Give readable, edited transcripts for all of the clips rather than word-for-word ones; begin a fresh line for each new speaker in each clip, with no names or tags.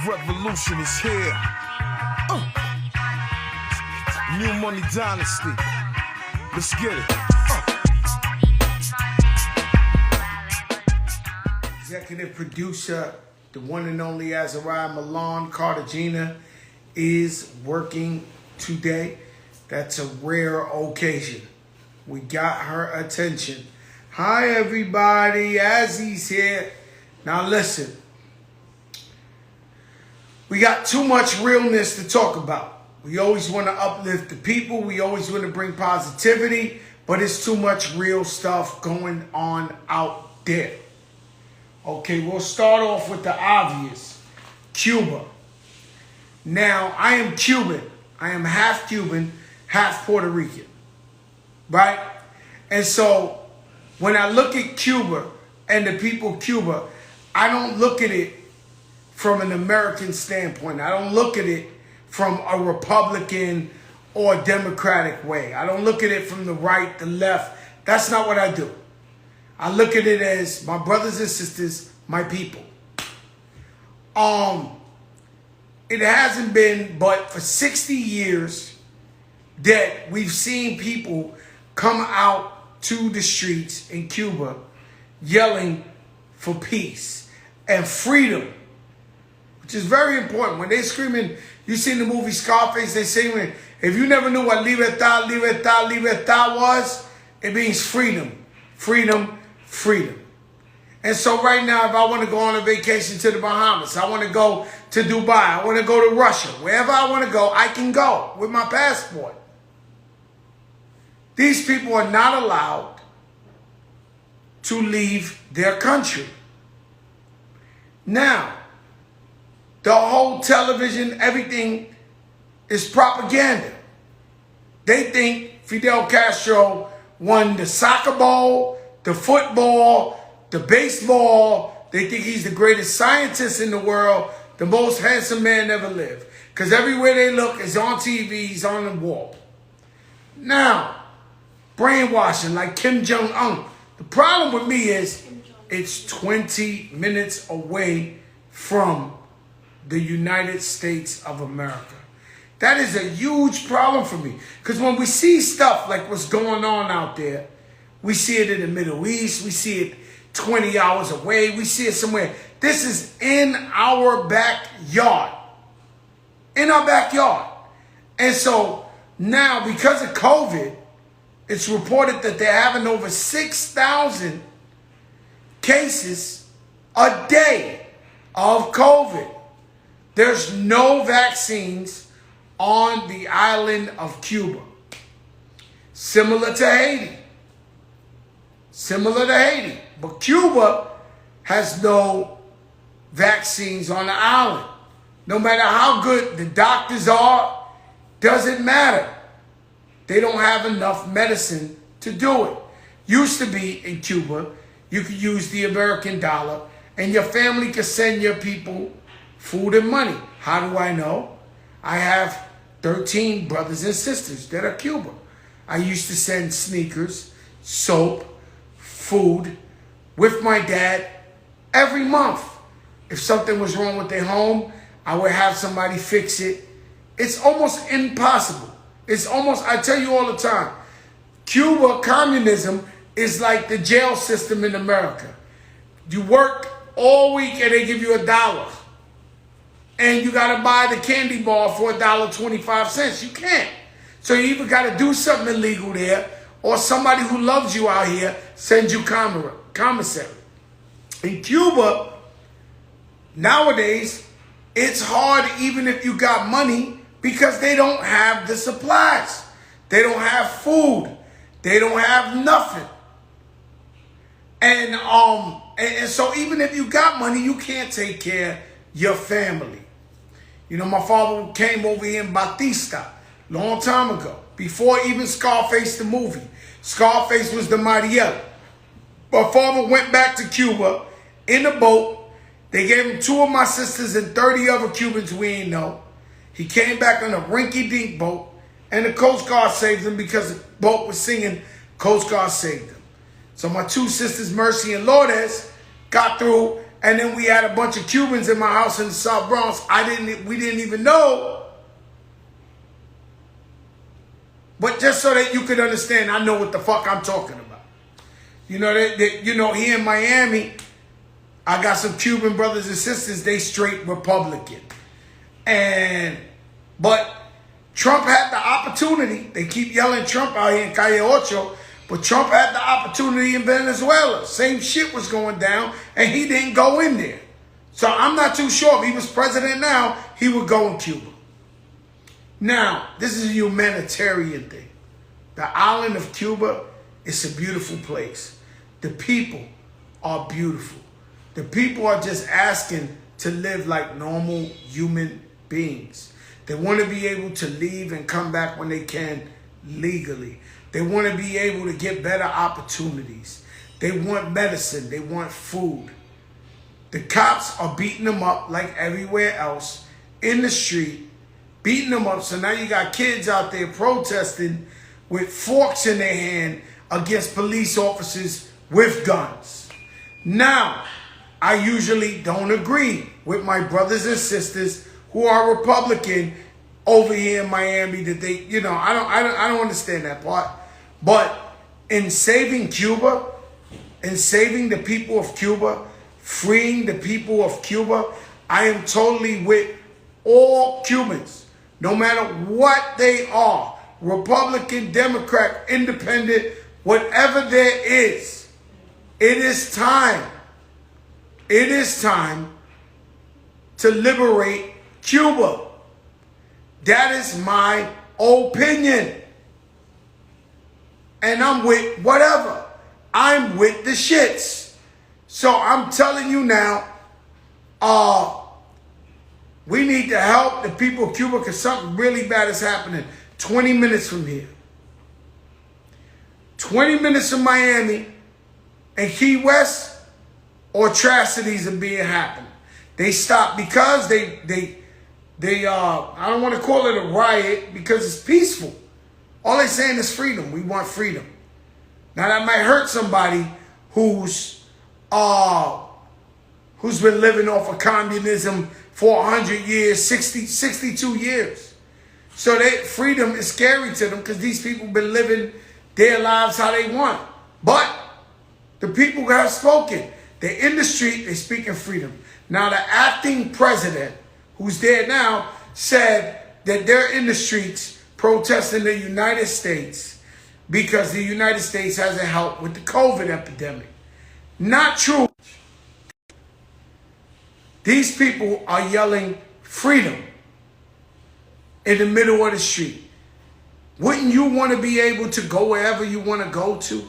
revolution is here. New money dynasty. Let's get it.
Executive producer, the one and only Azariah Milan Cartagena, is working today. That's a rare occasion. We got her attention. Hi everybody, Azzy's here. Now listen, we got too much realness to talk about. We always want to uplift the people. We always want to bring positivity, but it's too much real stuff going on out there. Okay, we'll start off with the obvious. Cuba. Now, I am Cuban. I am half Cuban, half Puerto Rican. Right? And so, when I look at Cuba and the people of Cuba, I don't look at it from an American standpoint. I don't look at it from a Republican or Democratic way. I don't look at it from the right, the left. That's not what I do. I look at it as my brothers and sisters, my people. It hasn't been but for 60 years that we've seen people come out to the streets in Cuba yelling for peace and freedom, which is very important. When they're screaming, you seen the movie Scarface, they sing, if you never knew what libertad, libertad, libertad was, it means freedom, freedom, freedom. And so right now, if I want to go on a vacation to the Bahamas, I want to go to Dubai, I want to go to Russia, wherever I want to go, I can go with my passport. These people are not allowed to leave their country. Now, the whole television, everything is propaganda. They think Fidel Castro won the soccer ball, the football, the baseball. They think he's the greatest scientist in the world, the most handsome man ever lived. Because everywhere they look is on TV, he's on the wall. Now, brainwashing like Kim Jong-un. The problem with me is it's 20 minutes away from the United States of America. That is a huge problem for me. Because when we see stuff like what's going on out there, we see it in the Middle East, we see it 20 hours away, we see it somewhere. This is in our backyard. In our backyard. And so now, because of COVID, it's reported that they're having over 6,000 cases a day of COVID. There's no vaccines on the island of Cuba. Similar to Haiti. Similar to Haiti. But Cuba has no vaccines on the island. No matter how good the doctors are, doesn't matter. They don't have enough medicine to do it. Used to be in Cuba, you could use the American dollar and your family could send your people food and money. How do I know? I have 13 brothers and sisters that are Cuban. I used to send sneakers, soap, food with my dad every month. If something was wrong with their home, I would have somebody fix it. It's almost impossible. It's almost, I tell you all the time, Cuba, communism is like the jail system in America. You work all week and they give you $1. And you got to buy the candy bar for $1.25. You can't. So you either got to do something illegal there, or somebody who loves you out here sends you commissary. In Cuba, nowadays, it's hard even if you got money because they don't have the supplies. They don't have food. They don't have nothing. And so even if you got money, you can't take care of your family. You know, my father came over here in Batista long time ago, before even Scarface the movie. Scarface was the Mariel. My father went back to Cuba in a boat. They gave him 2 of my sisters and 30 other Cubans we ain't know. He came back on a rinky-dink boat, and the Coast Guard saved him because the boat was singing Coast Guard saved him. So my 2 sisters, Mercy and Lourdes, got through and then we had a bunch of Cubans in my house in the South Bronx. We didn't even know. But just so that you could understand, I know what the fuck I'm talking about. You know, here in Miami, I got some Cuban brothers and sisters, they straight Republican. But Trump had the opportunity. They keep yelling Trump out here in Calle Ocho, but Trump had the opportunity in Venezuela. Same shit was going down, and he didn't go in there. So I'm not too sure if he was president now, he would go in Cuba. Now, this is a humanitarian thing. The island of Cuba is a beautiful place. The people are beautiful. The people are just asking to live like normal human beings. They want to be able to leave and come back when they can legally. They want to be able to get better opportunities. They want medicine. They want food. The cops are beating them up like everywhere else in the street. Beating them up. So now you got kids out there protesting with forks in their hand against police officers with guns. Now, I usually don't agree with my brothers and sisters who are Republican over here in Miami that they, I don't understand that part. But in saving Cuba, in saving the people of Cuba, freeing the people of Cuba, I am totally with all Cubans. No matter what they are, Republican, Democrat, Independent, whatever there is, it is time. It is time to liberate Cuba. That is my opinion. And I'm with whatever. I'm with the shits. So I'm telling you now, we need to help the people of Cuba because something really bad is happening 20 minutes from here. 20 minutes from Miami and Key West, atrocities are being happened. They stopped because they I don't want to call it a riot because it's peaceful. All they're saying is freedom. We want freedom. Now that might hurt somebody who's been living off of communism for 100 years, 62 years. So freedom is scary to them because these people been living their lives how they want. But the people have spoken. They're in the street, they're speaking freedom. Now the acting president, who's there now, said that they're in the streets protesting the United States because the United States hasn't helped with the COVID epidemic. Not true. These people are yelling freedom in the middle of the street. Wouldn't you want to be able to go wherever you want to go to?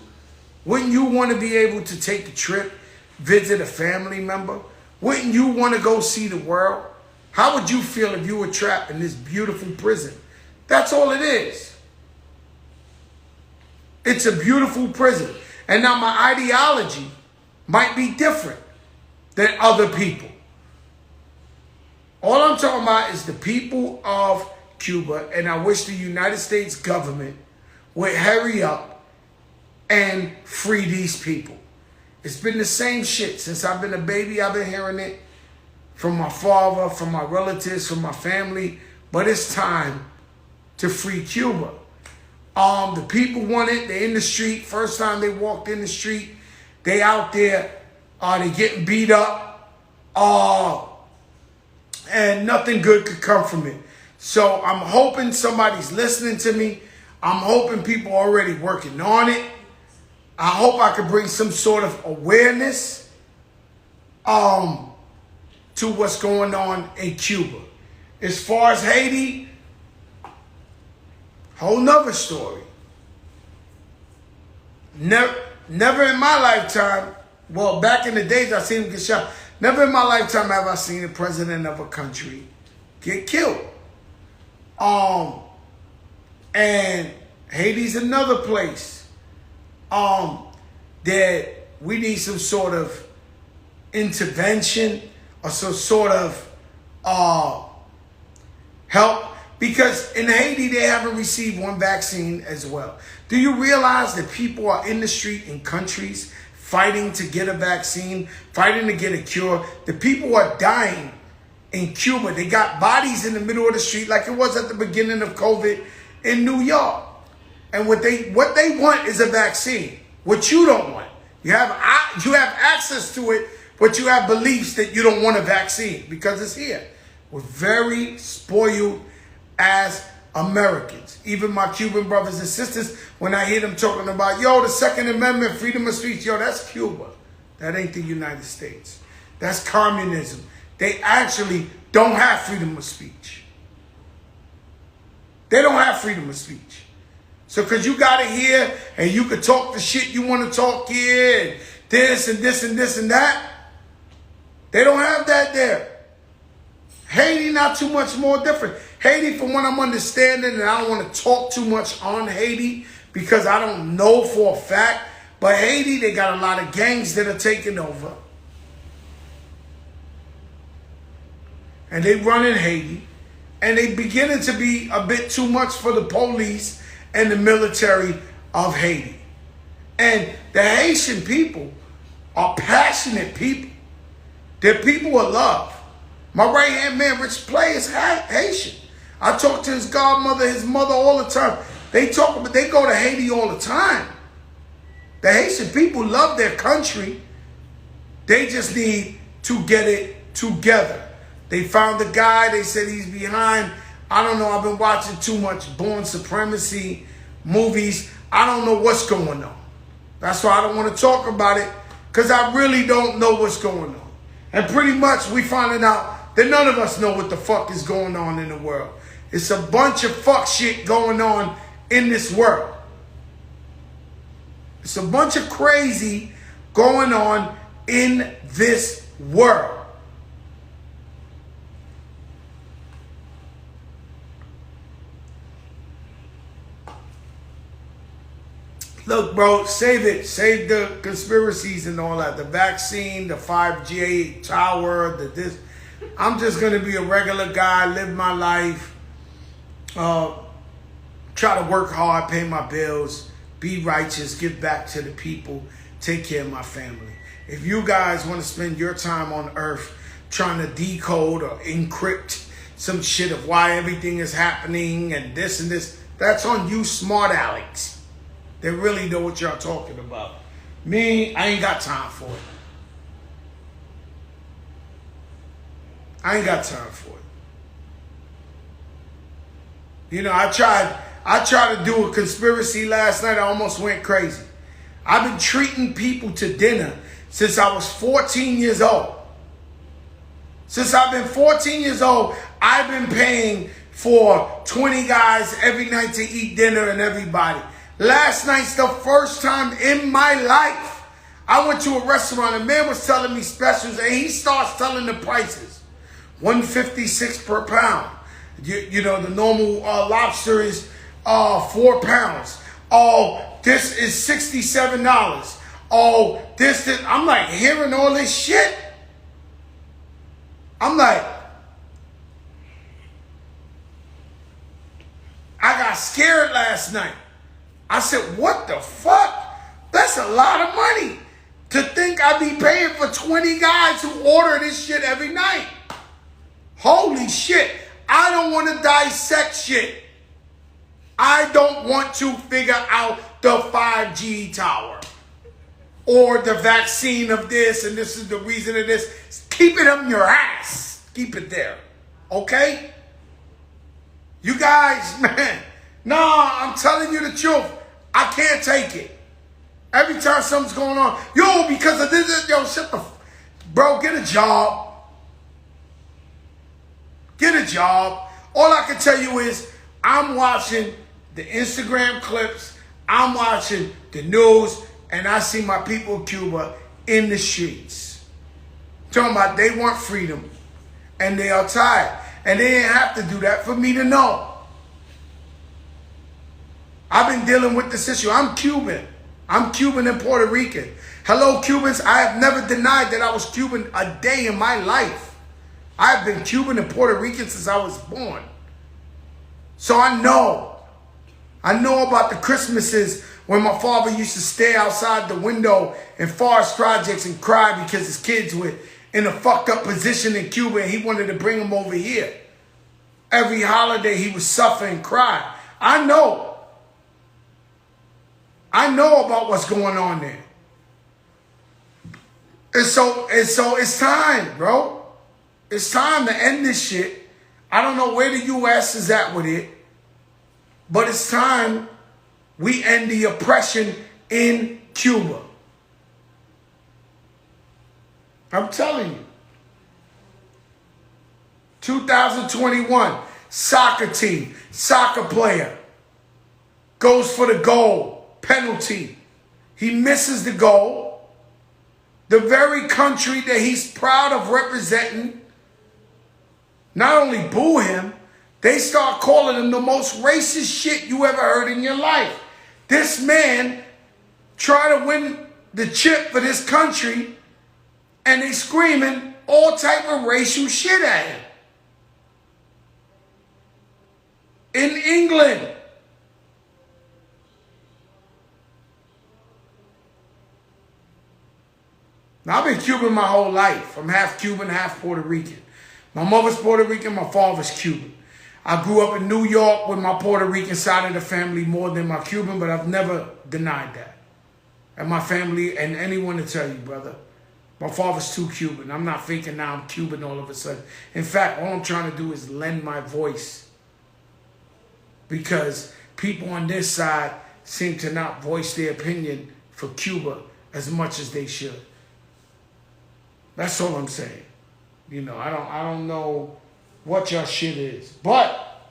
Wouldn't you want to be able to take a trip, visit a family member? Wouldn't you want to go see the world? How would you feel if you were trapped in this beautiful prison? That's all it is. It's a beautiful prison. And now my ideology might be different than other people. All I'm talking about is the people of Cuba, and I wish the United States government would hurry up and free these people. It's been the same shit since I've been a baby. I've been hearing it from my father, from my relatives, from my family, but it's time to free Cuba. The people want it. They're in the street. First time they walked in the street, they out there. They getting beat up. And nothing good could come from it. So I'm hoping somebody's listening to me. I'm hoping people are already working on it. I hope I could bring some sort of awareness to what's going on in Cuba. As far as Haiti, whole nother story. Never in my lifetime, well, back in the days I seen him get shot. Never in my lifetime have I seen a president of a country get killed. And Haiti's another place that we need some sort of intervention or some sort of help, because in Haiti they haven't received one vaccine as well. Do you realize that people are in the street in countries fighting to get a vaccine, fighting to get a cure. The people are dying in Cuba. They got bodies in the middle of the street like it was at the beginning of COVID in New York. And what they want is a vaccine. What you don't want. You have access to it, but you have beliefs that you don't want a vaccine because it's here. We're very spoiled as Americans. Even my Cuban brothers and sisters, when I hear them talking about, yo, the Second Amendment, freedom of speech, yo, that's Cuba. That ain't the United States. That's communism. They actually don't have freedom of speech. They don't have freedom of speech. So because you got it here and you can talk the shit you want to talk here and this and this and this and that, they don't have that there. Haiti, not too much more different. Haiti, from what I'm understanding, and I don't want to talk too much on Haiti because I don't know for a fact, but Haiti, they got a lot of gangs that are taking over. And they run in Haiti, and they beginning to be a bit too much for the police and the military of Haiti. And the Haitian people are passionate people. They're people of love. My right-hand man, Rich Play, is Haitian. I talk to his godmother, his mother all the time. They go to Haiti all the time. The Haitian people love their country. They just need to get it together. They found a guy, they said he's behind. I don't know, I've been watching too much Born Supremacy movies. I don't know what's going on. That's why I don't want to talk about it, because I really don't know what's going on. And pretty much we finding out that none of us know what the fuck is going on in the world. It's a bunch of fuck shit going on in this world. It's a bunch of crazy going on in this world. Look, bro, save it. Save the conspiracies and all that. The vaccine, the 5G tower, the this. I'm just going to be a regular guy, live my life, try to work hard, pay my bills, be righteous, give back to the people, take care of my family. If you guys want to spend your time on earth trying to decode or encrypt some shit of why everything is happening and this, that's on you smart Alex. They really know what y'all talking about. Me, I ain't got time for it. I ain't got time for it. You know, I tried to do a conspiracy last night. I almost went crazy. I've been treating people to dinner since I was 14 years old. Since I've been 14 years old, I've been paying for 20 guys every night to eat dinner and everybody. Last night's the first time in my life I went to a restaurant. A man was telling me specials, and he starts telling the prices. $156 per pound. You know, the normal lobster is 4 pounds. Oh, this is $67. Oh, this. I'm like hearing all this shit. I'm like, I got scared last night. I said, what the fuck? That's a lot of money to think I'd be paying for 20 guys who order this shit every night. Holy shit. I don't want to dissect shit. I don't want to figure out the 5G tower or the vaccine of this and this is the reason of this. Keep it up your ass. Keep it there. Okay? You guys, man. No, I'm telling you the truth. I can't take it. Every time something's going on, yo, because of this, yo, shut the, bro, get a job. Get a job. All I can tell you is I'm watching the Instagram clips, I'm watching the news, and I see my people in Cuba in the streets. Talking about they want freedom, and they are tired. And they didn't have to do that for me to know. I've been dealing with this issue. I'm Cuban. I'm Cuban and Puerto Rican. Hello, Cubans. I have never denied that I was Cuban a day in my life. I've been Cuban and Puerto Rican since I was born. So I know about the Christmases When my father used to stare outside the window in Forest Projects and cry because his kids were in a fucked up position in Cuba and he wanted to bring them over here. Every holiday he would suffer and cry. I know. I know about what's going on there. And so it's time, bro. It's time to end this shit. I don't know where the U.S. is at with it, but it's time we end the oppression in Cuba. I'm telling you. 2021, soccer team, soccer player, goes for the goal, penalty. He misses the goal. The very country that he's proud of representing, not only boo him, they start calling him the most racist shit you ever heard in your life. This man tried to win the chip for this country, and they screaming all type of racial shit at him. In England. Now, I've been Cuban my whole life. I'm half Cuban, half Puerto Rican. My mother's Puerto Rican, my father's Cuban. I grew up in New York with my Puerto Rican side of the family more than my Cuban, but I've never denied that. And my family, and anyone to tell you, brother, my father's too Cuban. I'm not faking now I'm Cuban all of a sudden. In fact, all I'm trying to do is lend my voice. Because people on this side seem to not voice their opinion for Cuba as much as they should. That's all I'm saying. You know, I don't know what your shit is. But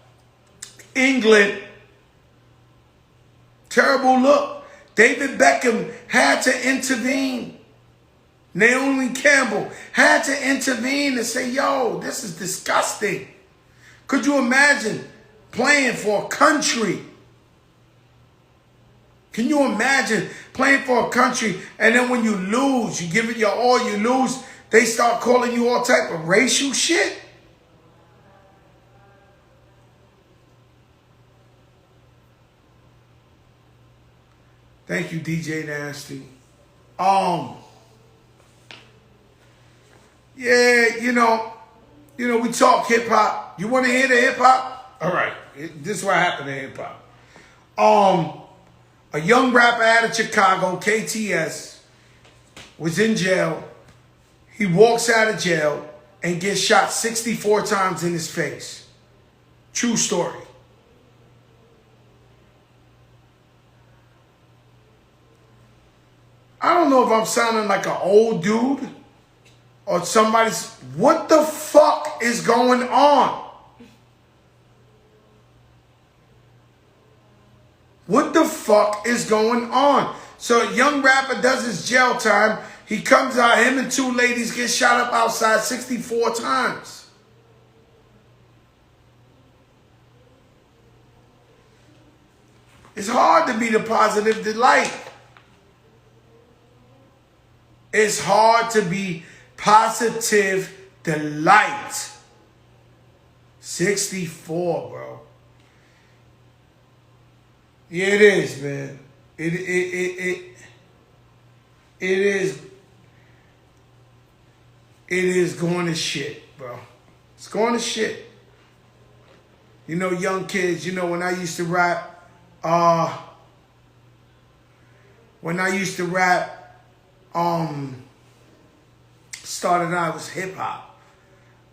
England, terrible look. David Beckham had to intervene. Naomi Campbell had to intervene and say, yo, this is disgusting. Could you imagine playing for a country? Can you imagine playing for a country and then when you lose, you give it your all, you lose, they start calling you all type of racial shit? Thank you, DJ Nasty. Yeah, you know, we talk hip hop. You want to hear the hip hop? All right, this is what happened to hip hop. A young rapper out of Chicago, KTS, was in jail. He walks out of jail and gets shot 64 times in his face. True story. I don't know if I'm sounding like an old dude or somebody's. What the fuck is going on? What the fuck is going on? So a young rapper does his jail time. He comes out, him and two ladies get shot up outside 64 times. It's hard to be the positive delight. It's hard to be positive delight. 64, bro. Yeah, it is, man. It is going to shit, bro. It's going to shit. You know, young kids, you know, when I used to rap, started out as hip hop,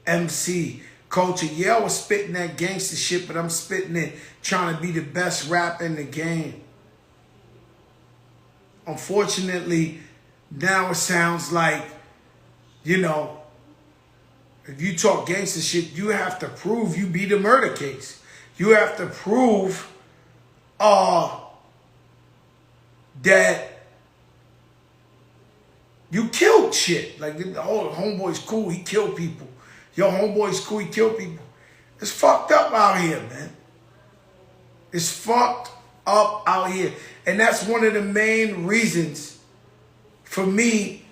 MC, culture. Yeah, I was spitting that gangster shit, but I'm spitting it trying to be the best rapper in the game. Unfortunately, now it sounds like, you know, if you talk gangster shit, you have to prove you beat a murder case. You have to prove that you killed shit. Like, the whole homeboy's cool, he killed people. Your homeboy's cool, he killed people. It's fucked up out here, man. It's fucked up out here. And that's one of the main reasons for me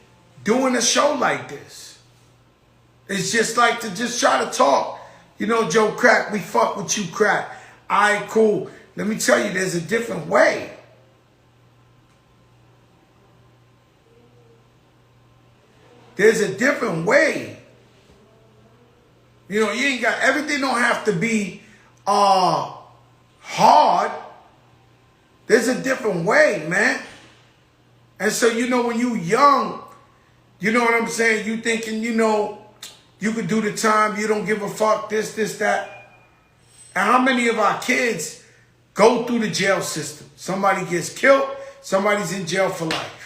doing a show like this. It's just like to just try to talk. You know, Joe Crack, we fuck with you, Crack. All right, cool. Let me tell you, there's a different way. There's a different way. You know, you ain't got, everything don't have to be hard. There's a different way, man. And so, you know, when you young, you know what I'm saying? You thinking, you know, you could do the time. You don't give a fuck, this, that. And how many of our kids go through the jail system? Somebody gets killed. Somebody's in jail for life.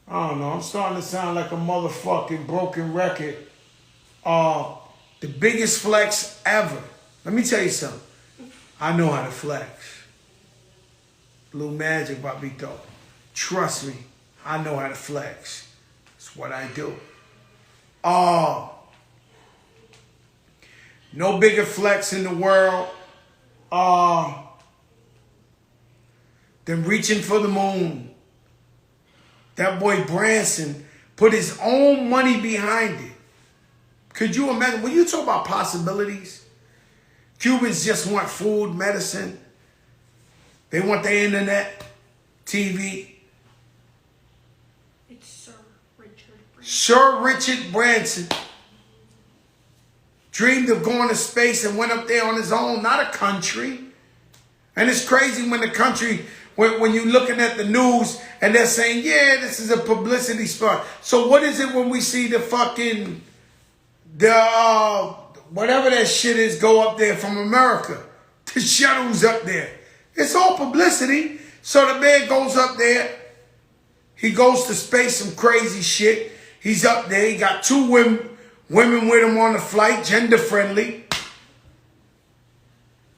I don't know. I'm starting to sound like a motherfucking broken record. The biggest flex ever. Let me tell you something. I know how to flex. Blue magic, Babito. Trust me, I know how to flex. It's what I do. No bigger flex in the world than reaching for the moon. That boy Branson put his own money behind it. Could you imagine? When you talk about possibilities, Cubans just want food, medicine. They want the internet, TV.
It's Sir Richard Branson.
Sir Richard Branson dreamed of going to space and went up there on his own, not a country. And it's crazy when the country, when you're looking at the news and they're saying, yeah, this is a publicity stunt. So what is it when we see the fucking, whatever that shit is go up there from America? The shuttle's up there. It's all publicity. So the man goes up there. He goes to space, some crazy shit. He's up there. He got two women with him on the flight, gender friendly.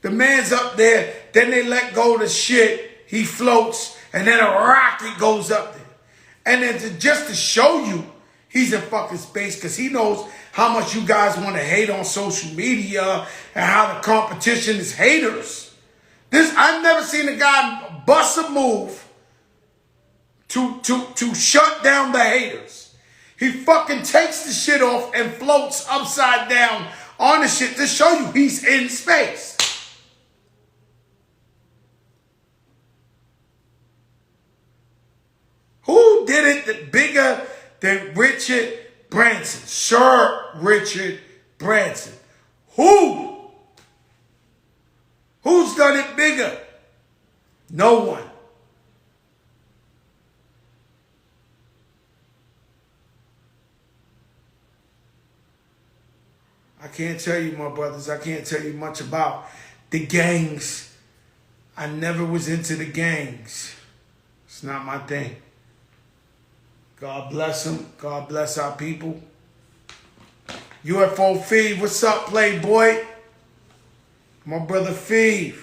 The man's up there. Then they let go of the shit. He floats. And then a rocket goes up there. And then just to show you he's in fucking space, because he knows how much you guys want to hate on social media and how the competition is haters. I've never seen a guy bust a move to shut down the haters. He fucking takes the shit off and floats upside down on the shit to show you he's in space. Who did it bigger than Richard Branson? Sir Richard Branson. Who? Who's done it bigger? No one. I can't tell you, my brothers, I can't tell you much about the gangs. I never was into the gangs. It's not my thing. God bless them. God bless our people. UFO Feed, what's up, Playboy? My brother Feed.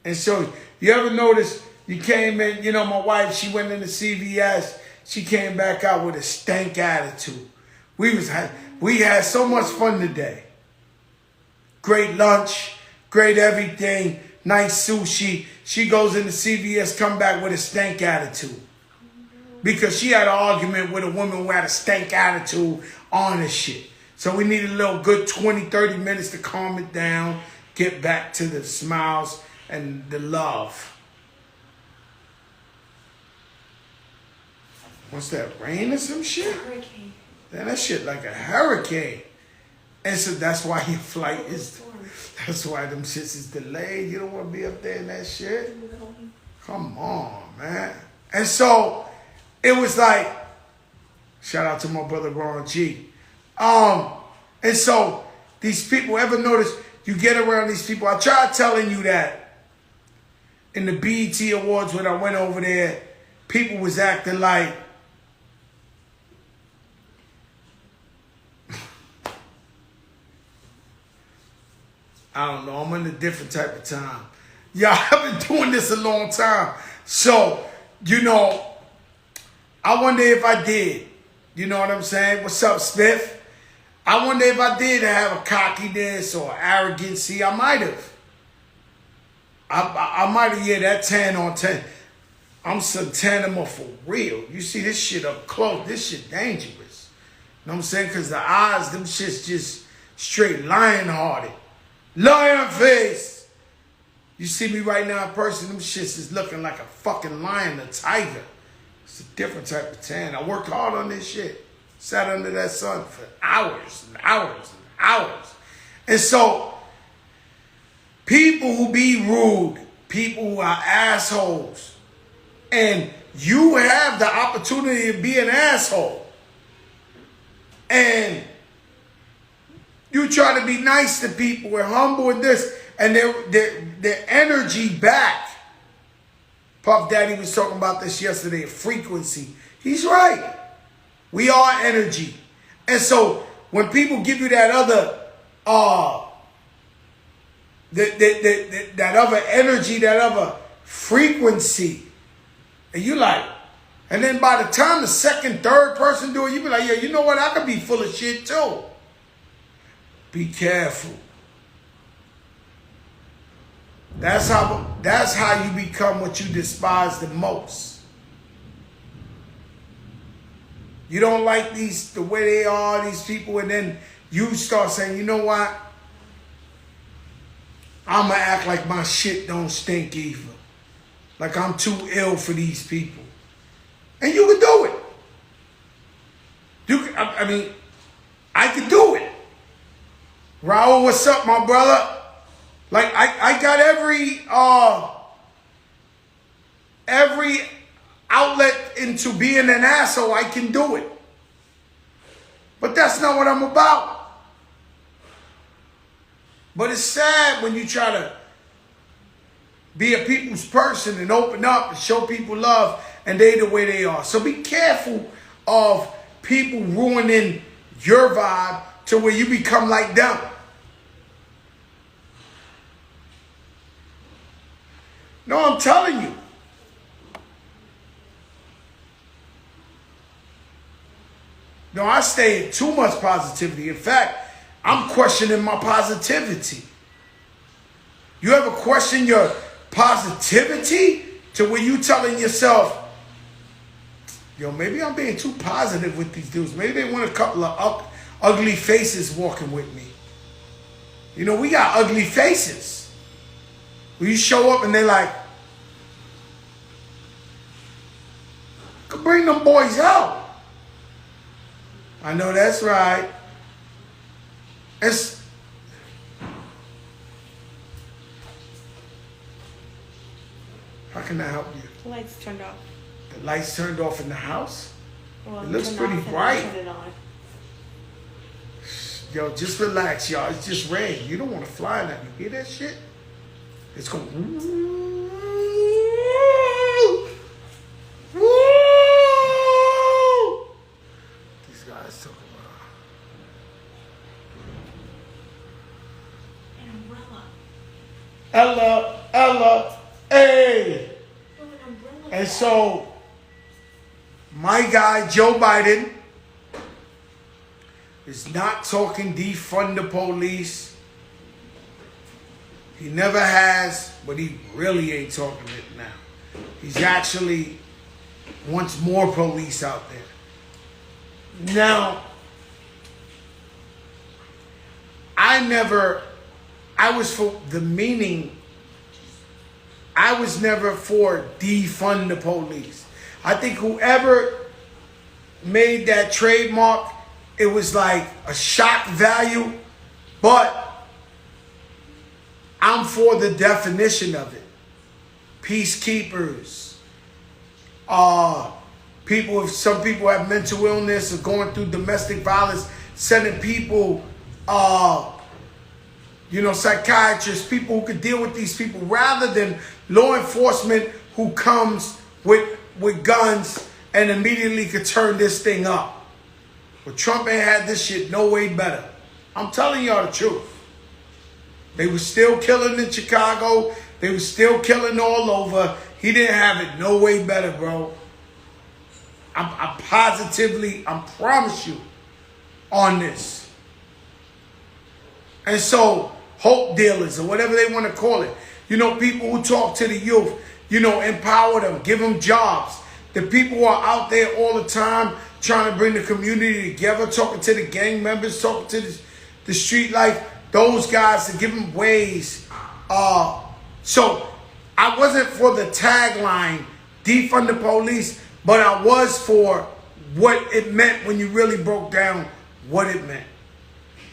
And so, you ever notice you came in, you know, my wife, she went into CVS. She came back out with a stank attitude. We had so much fun today. Great lunch, great everything, nice sushi. She goes into CVS, come back with a stank attitude. Because she had an argument with a woman who had a stank attitude on this shit. So we needed a little good 20, 30 minutes to calm it down, get back to the smiles and the love. What's that, rain or some shit?
Hurricane.
Man, that shit like a hurricane. And so that's why your flight is, that's why them shits is delayed. You don't want to be up there in that shit. Come on, man. And so it was like, shout out to my brother Ron G. And so these people, ever notice, you get around these people. I tried telling you that in the BET Awards when I went over there, people was acting like, I don't know, I'm in a different type of time. Yeah, I've been doing this a long time. So, you know, I wonder if I did. You know what I'm saying? What's up, Smith? I wonder if I did have a cockiness or arrogancy. I might have. I might have, yeah, that 10 on 10. I'm Santana for real. You see this shit up close. This shit dangerous. You know what I'm saying? Because the eyes, them shit's just straight lion-hearted. Lion face. You see me right now in person, them shits is looking like a fucking lion, a tiger. It's a different type of tan. I worked hard on this shit. Sat under that sun for hours and hours and hours. And so, people who be rude, people who are assholes, and you have the opportunity to be an asshole, and you try to be nice to people and humble and this, and their energy back. Puff Daddy was talking about this yesterday, frequency. He's right. We are energy. And so when people give you that other that other energy, that other frequency, and you like, and then by the time the second, third person do it, you be like, yeah, you know what? I could be full of shit too. Be careful. That's how you become what you despise the most. You don't like the way they are, these people, and then you start saying, you know what? I'm going to act like my shit don't stink either. Like I'm too ill for these people. And you can do it. I mean, I could do it. Raul, what's up, my brother? Like, I got every outlet into being an asshole. I can do it. But that's not what I'm about. But it's sad when you try to be a people's person and open up and show people love and they the way they are. So be careful of people ruining your vibe to where you become like them. No, I'm telling you. No, I stay in too much positivity. In fact, I'm questioning my positivity. You ever question your positivity to where you telling yourself, yo, maybe I'm being too positive with these dudes. Maybe they want a couple of ugly faces walking with me. You know, we got ugly faces. When you show up and they're like, could bring them boys out. I know that's right. How can I help you?
The lights turned off.
The lights turned off in the house?
Well,
it looks
turned
pretty
off and
bright.
then turned it on.
Yo, just relax, y'all. It's just rain. You don't want to fly in that. You hear that shit? It's going. These guys talking about
An umbrella.
Ella, hey.
Oh, an umbrella.
And so, my guy Joe Biden is not talking defund the police. He never has, but he really ain't talking it now. He's actually wants more police out there. Now, I was for the meaning, I was never for defund the police. I think whoever made that trademark, it was like a shock value, but I'm for the definition of it. Peacekeepers, people, if some people have mental illness or going through domestic violence, sending people, psychiatrists, people who could deal with these people, rather than law enforcement who comes with guns and immediately could turn this thing up. But Trump ain't had this shit no way better. I'm telling y'all the truth. They were still killing in Chicago. They were still killing all over. He didn't have it no way better, bro. I promise you on this. And so, hope dealers or whatever they want to call it. You know, people who talk to the youth, empower them, give them jobs. The people who are out there all the time trying to bring the community together, talking to the gang members, talking to the street life. Those guys to give them ways. So I wasn't for the tagline, defund the police, but I was for what it meant when you really broke down what it meant.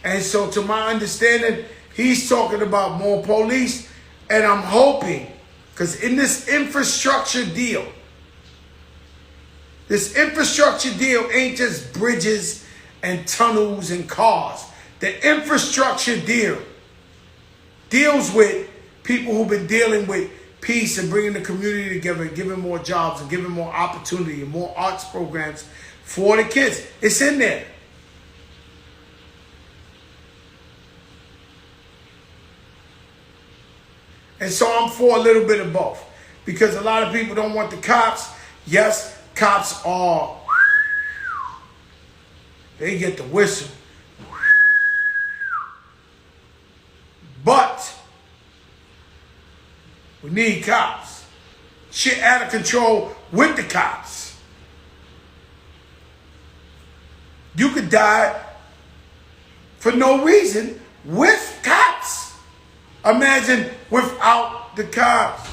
And so to my understanding, he's talking about more police, and I'm hoping, because in this infrastructure deal ain't just bridges and tunnels and cars. The infrastructure deal deals with people who've been dealing with peace and bringing the community together, and giving more jobs and giving more opportunity and more arts programs for the kids. It's in there. And so I'm for a little bit of both, because a lot of people don't want the cops. Yes, cops are, they get the whistle. But we need cops. Shit out of control with the cops. You could die for no reason with cops. Imagine without the cops.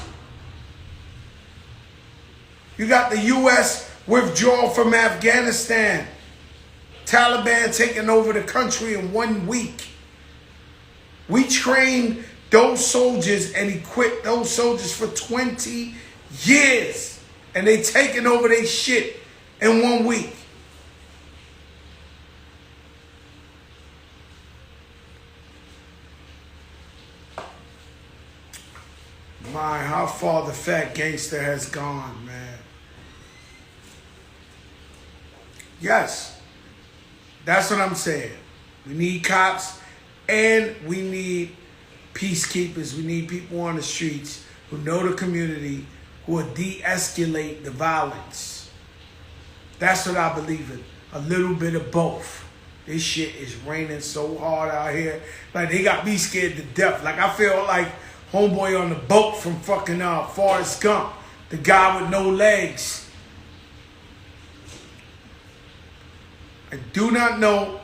You got the U.S. withdrawal from Afghanistan. Taliban taking over the country in 1 week. We trained those soldiers and equipped those soldiers for 20 years. And they taking over their shit in 1 week. My, how far the fat gangster has gone, man. Yes, that's what I'm saying. We need cops and we need peacekeepers. We need people on the streets who know the community, who will de-escalate the violence. That's what I believe in. A little bit of both. This shit is raining so hard out here. Like, they got me scared to death. Like, I feel like homeboy on the boat from fucking Forrest Gump. The guy with no legs. I do not know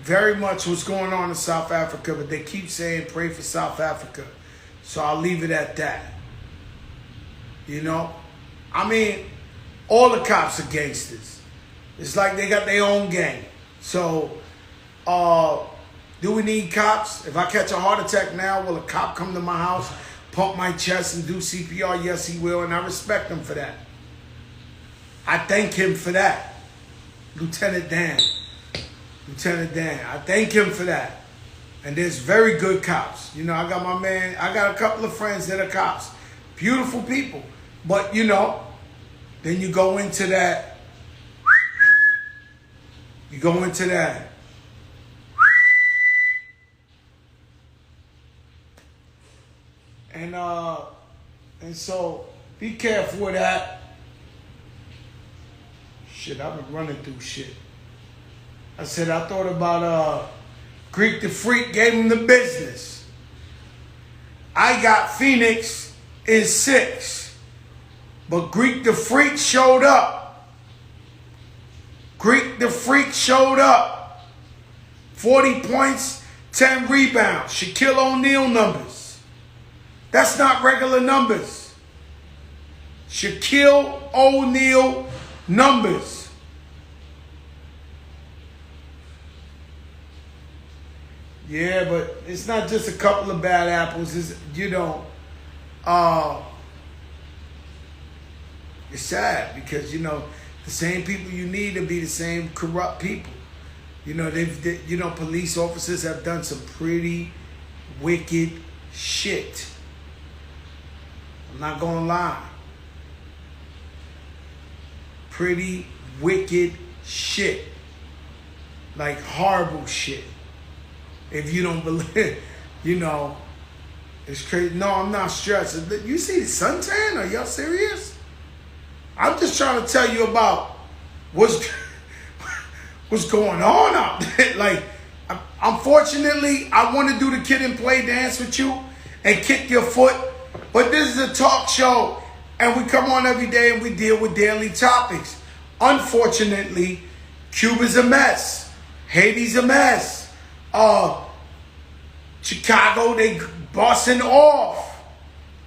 very much what's going on in South Africa, but they keep saying pray for South Africa. So I'll leave it at that. You know? I mean, all the cops are gangsters. It's like they got their own gang. So, do we need cops? If I catch a heart attack now, will a cop come to my house, pump my chest, and do CPR? Yes, he will, and I respect him for that. I thank him for that. Lieutenant Dan. Lieutenant Dan. I thank him for that. And there's very good cops. You know, I got my man, I got a couple of friends that are cops. Beautiful people. But, you know, then you go into that. You go into that. And so be careful with that. Shit, I've been running through shit. I said I thought about Greek the Freak gave him the business. I got Phoenix in 6. But Greek the Freak showed up. Greek the Freak showed up. 40 points, 10 rebounds. Shaquille O'Neal numbers. That's not regular numbers. Shaquille O'Neal numbers. Yeah, but it's not just a couple of bad apples. It's, you know, it's sad because, you know, the same people you need to be the same corrupt people. You know, you know, police officers have done some pretty wicked shit. I'm not gonna lie. Pretty wicked shit. Like horrible shit. If you don't believe, you know, it's crazy. No, I'm not stressed. You see the suntan? Are y'all serious? I'm just trying to tell you about what's going on out there. Like, unfortunately, I want to do the kid and play dance with you and kick your foot. But this is a talk show, and we come on every day and we deal with daily topics. Unfortunately, Cuba's a mess. Haiti's a mess. Chicago, they busting off.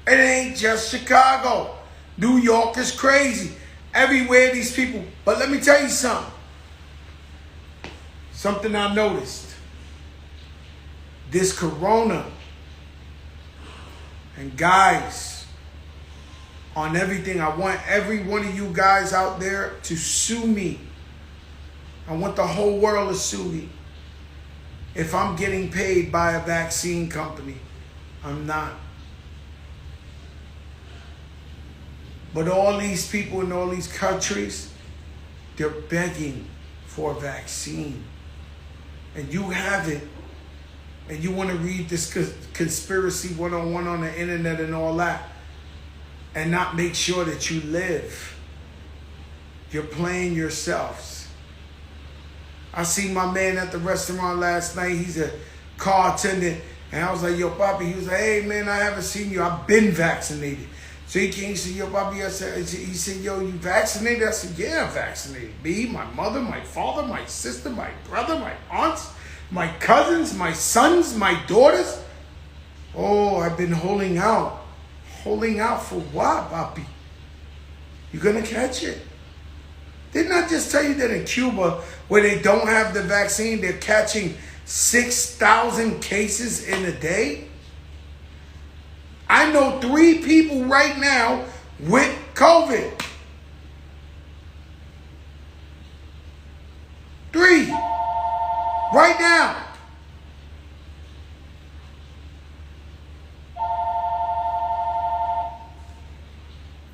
It ain't just Chicago. New York is crazy. everywhere these people. But let me tell you something. Something I noticed. This corona, and guys, on everything, I want every one of you guys out there to sue me. I want the whole world to sue me. If I'm getting paid by a vaccine company, I'm not. But all these people in all these countries, they're begging for a vaccine. And you have it. And you want to read this conspiracy 101 on the internet and all that. And not make sure that you live. You're playing yourselves. I seen my man at the restaurant last night. He's a car attendant. And I was like, yo, Poppy. He was like, hey, man, I haven't seen you. I've been vaccinated. So he came and said, yo, Poppy. He said, yo, you vaccinated? I said, yeah, I'm vaccinated. Me, my mother, my father, my sister, my brother, my aunts, my cousins, my sons, my daughters. Oh, I've been holding out. Holding out for what, Poppy? You're going to catch it. Didn't I just tell you that in Cuba, where they don't have the vaccine, they're catching 6,000 cases in a day? I know 3 people right now with COVID. 3. Right now.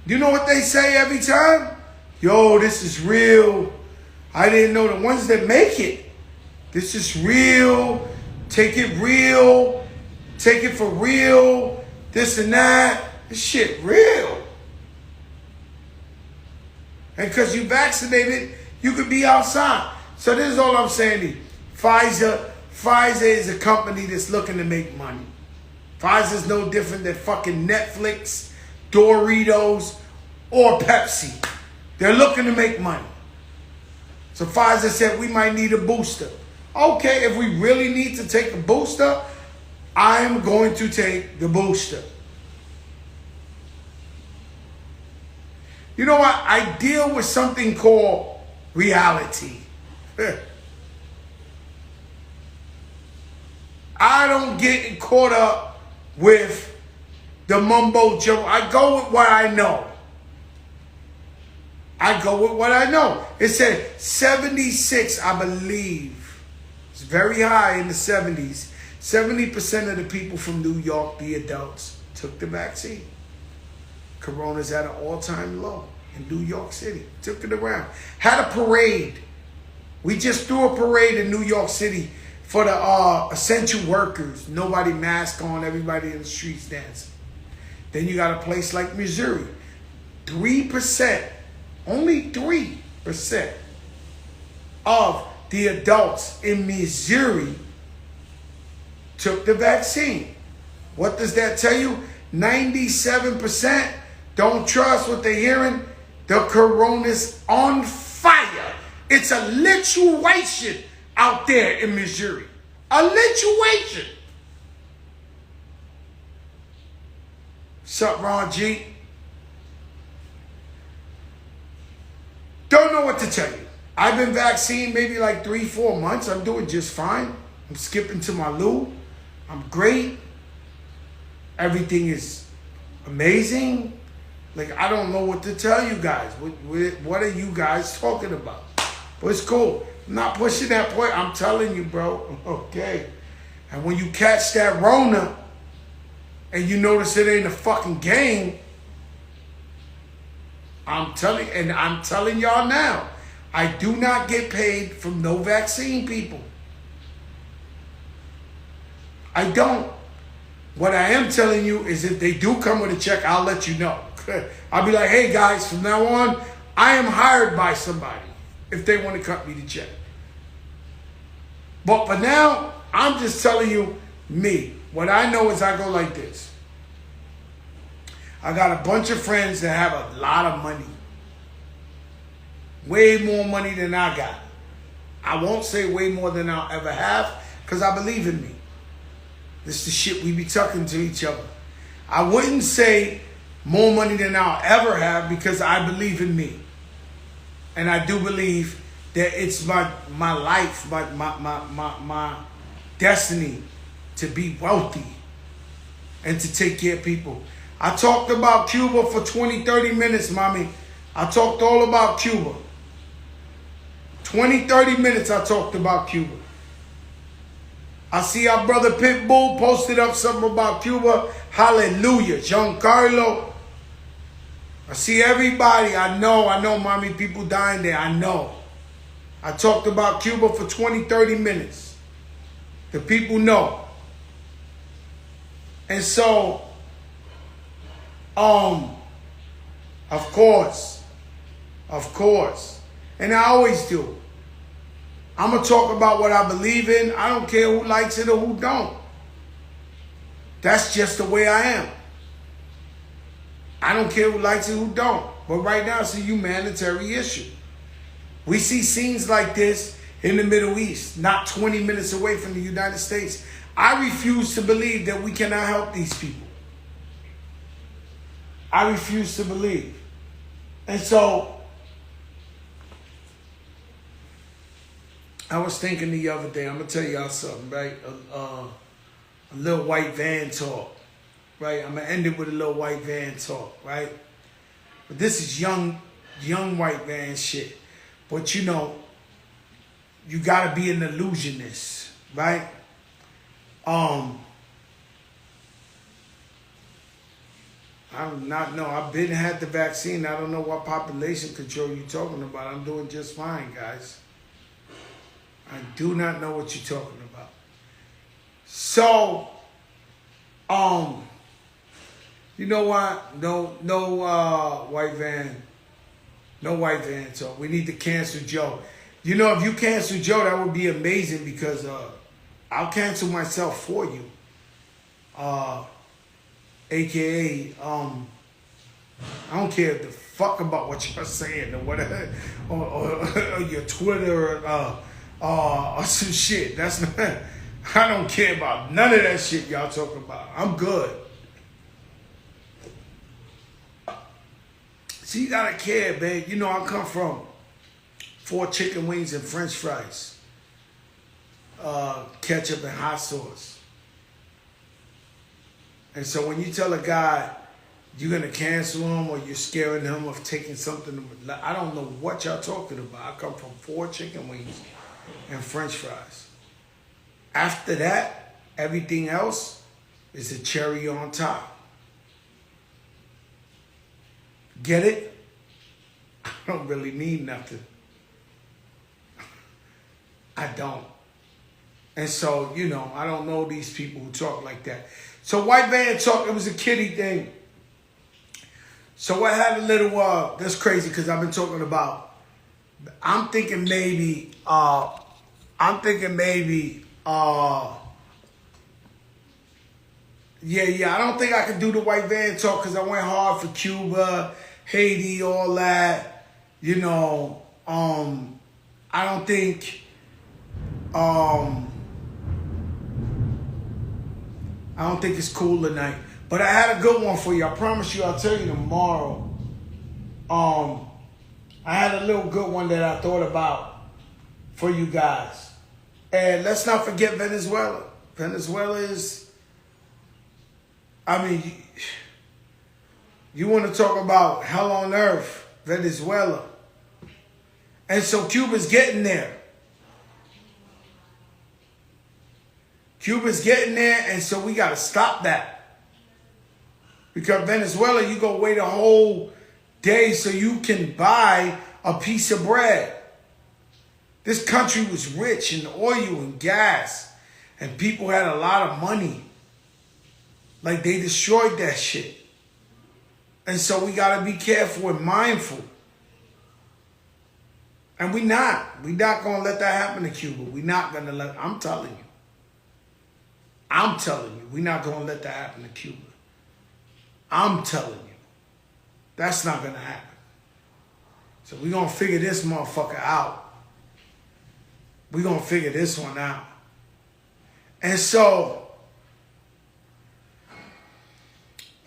You know what they say every time? Yo, this is real. I didn't know the ones that make it. This is real. Take it real. Take it for real. This and that. This shit real. And because you vaccinated, you could be outside. So this is all I'm saying to you. Pfizer is a company that's looking to make money. Pfizer's no different than fucking Netflix, Doritos, or Pepsi. They're looking to make money. So Pfizer said we might need a booster. Okay, if we really need to take a booster, I'm going to take the booster. You know what? I deal with something called reality. I don't get caught up with the mumbo jumbo. I go with what I know. I go with what I know. It said 76, I believe. It's very high in the 70s. 70% of the people from New York, the adults, took the vaccine. Corona's at an all-time low in New York City. Took it around. Had a parade. We just threw a parade in New York City for the essential workers. Nobody mask on, everybody in the streets dancing. Then you got a place like Missouri. 3%. Only 3% of the adults in Missouri took the vaccine. What does that tell you? 97% don't trust what they're hearing. The corona's on fire. It's a lituation out there in Missouri. A lituation. Sup, Ron G? Don't know what to tell you. I've been vaccinated maybe like 3-4 months. I'm doing just fine. I'm skipping to my loo. I'm great. Everything is amazing. Like, I don't know what to tell you guys. What are you guys talking about? But it's cool. I'm not pushing that point. I'm telling you, bro. Okay. And when you catch that Rona and you notice it ain't a fucking game, I'm telling y'all now, I do not get paid from no vaccine people. I don't. What I am telling you is if they do come with a check, I'll let you know. I'll be like, hey guys, from now on, I am hired by somebody if they want to cut me the check. But for now, I'm just telling you me. What I know is I go like this. I got a bunch of friends that have a lot of money. Way more money than I got. I won't say way more than I'll ever have because I believe in me. This is the shit we be talking to each other. I wouldn't say more money than I'll ever have because I believe in me. And I do believe that it's my life, my destiny to be wealthy and to take care of people. I talked about Cuba for 20, 30 minutes, mommy. I talked all about Cuba. 20, 30 minutes I talked about Cuba. I see our brother Pitbull posted up something about Cuba. Hallelujah. Giancarlo. I see everybody. I know, mommy, people dying there. I know. I talked about Cuba for 20, 30 minutes. The people know. And so, of course, and I always do. I'm going to talk about what I believe in. I don't care who likes it or who don't. That's just the way I am. I don't care who likes it, who don't. But right now, it's a humanitarian issue. We see scenes like this in the Middle East, not 20 minutes away from the United States. I refuse to believe that we cannot help these people. I refuse to believe. And so, I was thinking the other day, I'm going to tell y'all something, right? A little white van talk, right? I'm going to end it with a little white van talk, right? But this is young white van shit. But you know, you got to be an illusionist, right? I've been had the vaccine. I don't know what population control you're talking about. I'm doing just fine, guys. I do not know what you're talking about. So, you know what? No white van. No white van talk. We need to cancel Joe. You know, if you cancel Joe, that would be amazing because I'll cancel myself for you. AKA, I don't care the fuck about what you're saying or whatever, or your Twitter or some shit. That's not. I don't care about none of that shit y'all talking about. I'm good. See, you gotta care, babe. You know, I come from 4 chicken wings and French fries, ketchup and hot sauce. And so when you tell a guy you're gonna cancel him or you're scaring him of taking something, I don't know what y'all talking about. I come from 4 chicken wings and French fries. After that, everything else is a cherry on top. Get it? I don't really mean nothing. I don't. And so, you know, I don't know these people who talk like that. So white van talk, it was a kiddie thing. So I had a little, that's crazy because I've been talking about, I'm thinking maybe, yeah, I don't think I can do the white van talk because I went hard for Cuba, Haiti, all that. You know, I don't think, it's cool tonight. But I had a good one for you. I promise you, I'll tell you tomorrow. I had a little good one that I thought about for you guys. And let's not forget Venezuela. Venezuela is, I mean, you want to talk about hell on earth, Venezuela. And so Cuba's getting there. Cuba's getting there, and so we got to stop that. Because Venezuela, you go wait a whole day so you can buy a piece of bread. This country was rich in oil and gas, and people had a lot of money. Like, they destroyed that shit. And so we got to be careful and mindful. And we're not going to let that happen to Cuba. We're not going to let, I'm telling you, we're not going to let that happen to Cuba. I'm telling you, that's not going to happen. So we're going to figure this motherfucker out. We're going to figure this one out. And so,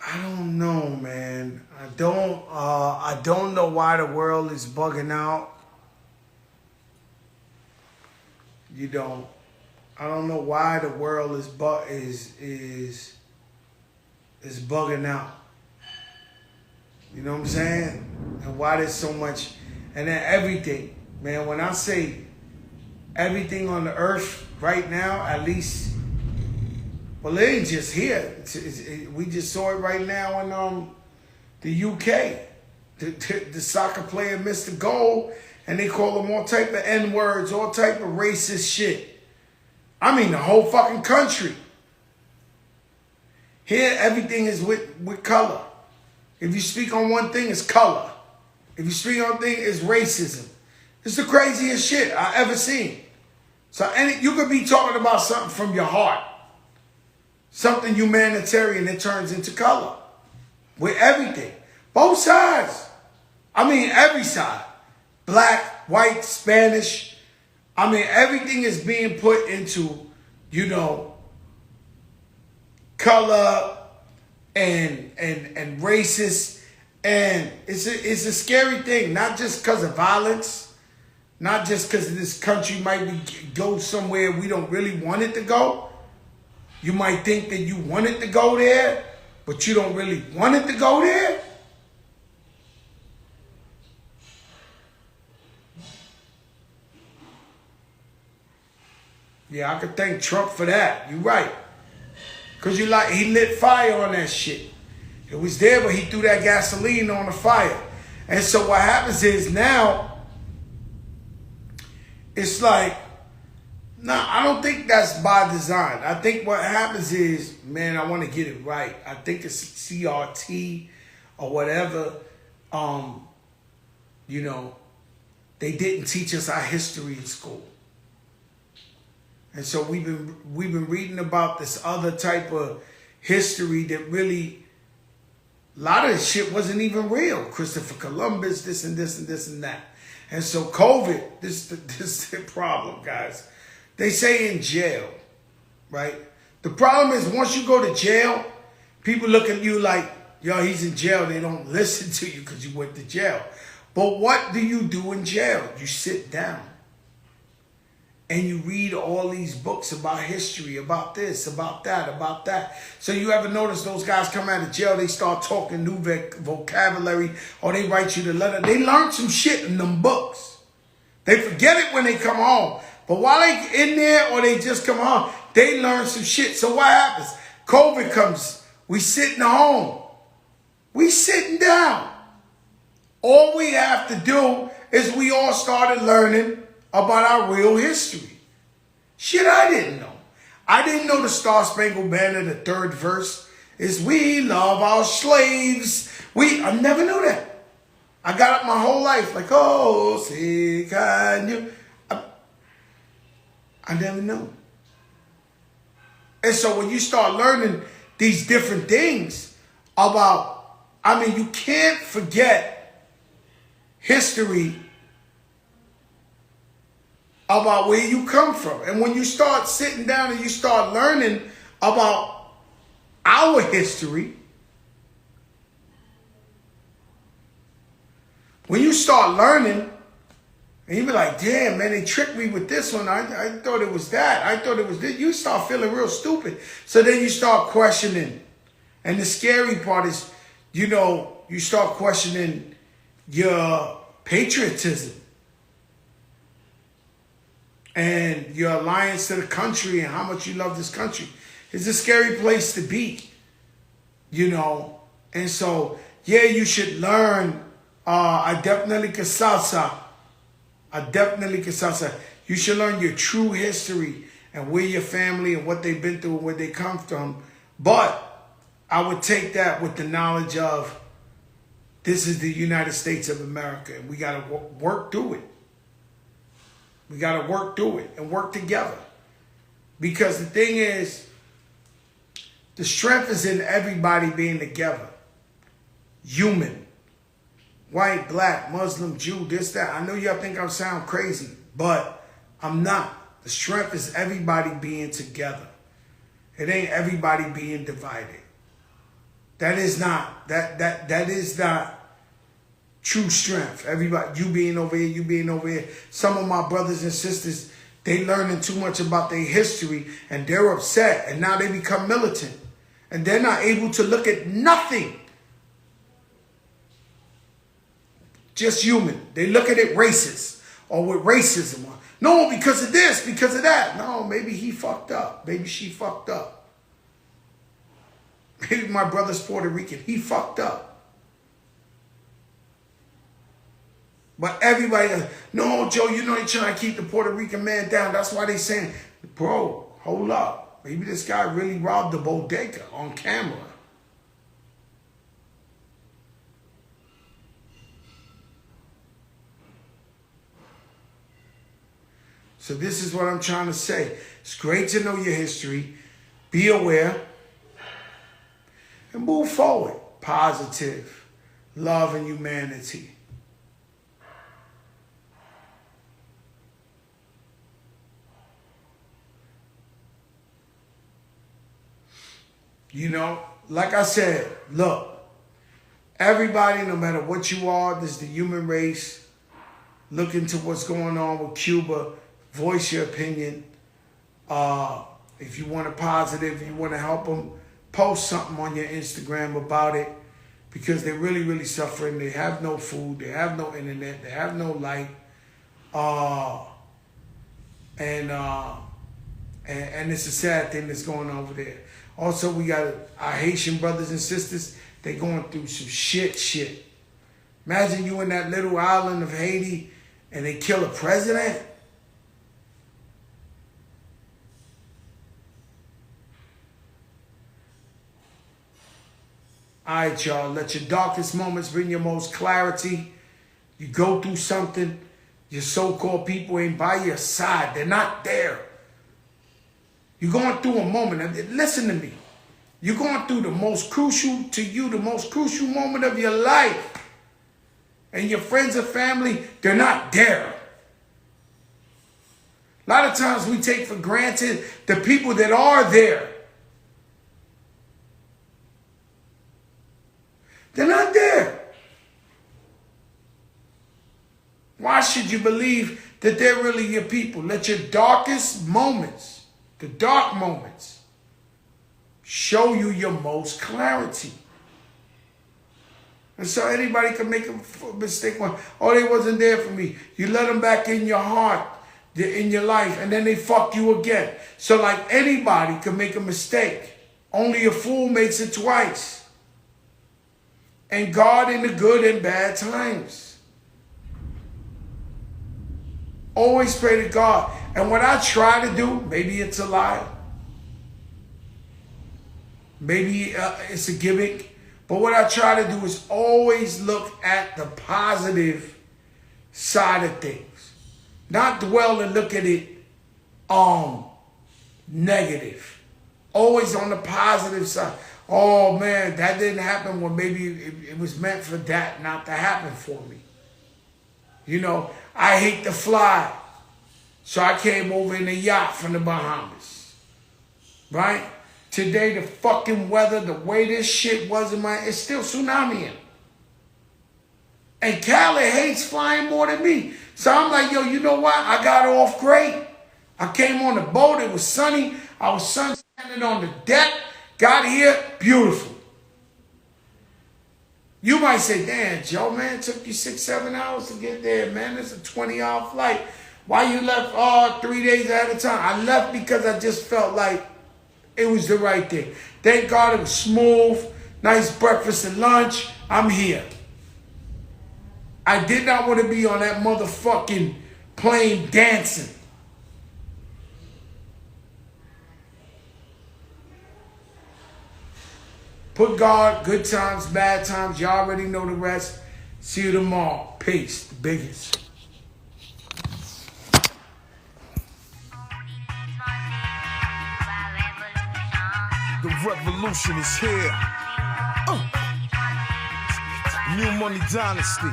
I don't know, man. I don't know why the world is bugging out. you know, I don't know why the world is bugging out. You know what I'm saying? And why there's so much, and then everything, man. When I say everything on the earth right now, at least, well, it ain't just here. We just saw it right now in the UK. The soccer player missed the goal, and they call him all type of N-words, all type of racist shit. I mean, the whole fucking country. Here, everything is with color. If you speak on one thing, it's color. If you speak on one thing, it's racism. It's the craziest shit I ever seen. So you could be talking about something from your heart. Something humanitarian that turns into color. With everything. Both sides. I mean, every side. Black, white, Spanish. I mean, everything is being put into, you know, color and racist. And it's a scary thing. Not just because of violence. Not just because this country might go somewhere we don't really want it to go. You might think that you want it to go there, but you don't really want it to go there. Yeah, I could thank Trump for that. You're right. Because he lit fire on that shit. It was there, but he threw that gasoline on the fire. And so what happens is now, it's like, nah, I don't think that's by design. I think what happens is, man, I want to get it right. I think it's CRT or whatever. You know, they didn't teach us our history in school. And so we've been reading about this other type of history that really, a lot of this shit wasn't even real. Christopher Columbus, this and this and this and that. And so COVID, this is the problem, guys. They say in jail, right? The problem is once you go to jail, people look at you like, yo, he's in jail. They don't listen to you because you went to jail. But what do you do in jail? You sit down. And you read all these books about history, about this, about that, about that. So you ever notice those guys come out of jail, they start talking new vocabulary, or they write you the letter. They learn some shit in them books. They forget it when they come home. But while they in there or they just come home, they learn some shit. So what happens? COVID comes. We sitting home. We sitting down. All we have to do is we all started learning about our real history. Shit I didn't know. I didn't know the Star Spangled Banner, the third verse, is we love our slaves. I never knew that. I got up my whole life like, oh, say, can you? I never knew. And so when you start learning these different things about, I mean, you can't forget history about where you come from. And when you start sitting down and you start learning about our history, when you start learning, and you be like, damn, man, they tricked me with this one. I thought it was that. I thought it was this. You start feeling real stupid. So then you start questioning. And the scary part is, you know, you start questioning your patriotism. And your alliance to the country and how much you love this country. It's a scary place to be, you know. And so, yeah, you should learn. I definitely can salsa. You should learn your true history and where your family and what they've been through and where they come from. But I would take that with the knowledge of this is the United States of America. And we got to work through it. We got to work through it and work together. Because the thing is, the strength is in everybody being together. Human. White, black, Muslim, Jew, this, that. I know y'all think I sound crazy, but I'm not. The strength is everybody being together. It ain't everybody being divided. That is not true strength. Everybody, you being over here, you being over here. Some of my brothers and sisters, They learning too much about their history and they're upset and now they become militant. And they're not able to look at nothing. Just human. They look at it racist or with racism. No, because of this, because of that. No, maybe he fucked up. Maybe she fucked up. Maybe my brother's Puerto Rican. He fucked up. But everybody, no, Joe, you know they trying to keep the Puerto Rican man down. That's why they saying, bro, hold up. Maybe this guy really robbed the bodega on camera. So this is what I'm trying to say. It's great to know your history. Be aware. And move forward. Positive. Love and humanity. You know, like I said, look, everybody, no matter what you are, this is the human race. Look into what's going on with Cuba. Voice your opinion. If you want a positive, you want to help them, post something on your Instagram about it because they're really, really suffering. They have no food. They have no internet. They have no light. And it's a sad thing that's going on over there. Also, we got our Haitian brothers and sisters. They going through some shit. Imagine you in that little island of Haiti and they kill a president. All right, y'all. Let your darkest moments bring your most clarity. You go through something. Your so-called people ain't by your side. They're not there. You're going through a moment. Listen to me. You're going through the most crucial to you, the most crucial moment of your life. And your friends and family, they're not there. A lot of times we take for granted the people that are there. They're not there. Why should you believe that they're really your people? Let your darkest moments, the dark moments, show you your most clarity. And so anybody can make a mistake when, oh, they wasn't there for me. You let them back in your heart, in your life, and then they fuck you again. So like anybody can make a mistake. Only a fool makes it twice. And God in the good and bad times. Always pray to God. And what I try to do, maybe it's a lie. Maybe it's a gimmick. But what I try to do is always look at the positive side of things. Not dwell and look at it negative. Always on the positive side. Oh man, that didn't happen. Well, maybe it was meant for that not to happen for me. You know, I hate to fly. So I came over in a yacht from the Bahamas. Right? Today, the fucking weather, the way this shit was it's still tsunamiing. And Cali hates flying more than me. So I'm like, yo, you know what? I got off great. I came on the boat. It was sunny. I was sun standing on the deck. Got here, beautiful. You might say, damn, Joe, man, it took you 6-7 hours to get there, man. It's a 20-hour flight. Why you left 3 days ahead of time? I left because I just felt like it was the right thing. Thank God it was smooth, nice breakfast and lunch. I'm here. I did not want to be on that motherfucking plane dancing. Put God, good times, bad times. Y'all already know the rest. See you tomorrow. Peace. The biggest.
The revolution is here. New Money Dynasty.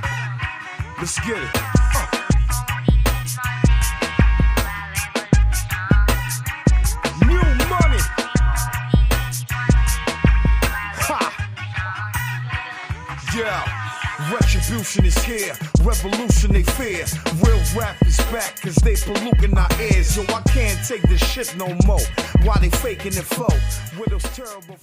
Let's get it. New money. Ha. Yeah. Retribution. Retribution is here, revolution they fear. Real rap is back, cause they polluting our ears. Yo, I can't take this shit no more. Why they faking it flow? With those terrible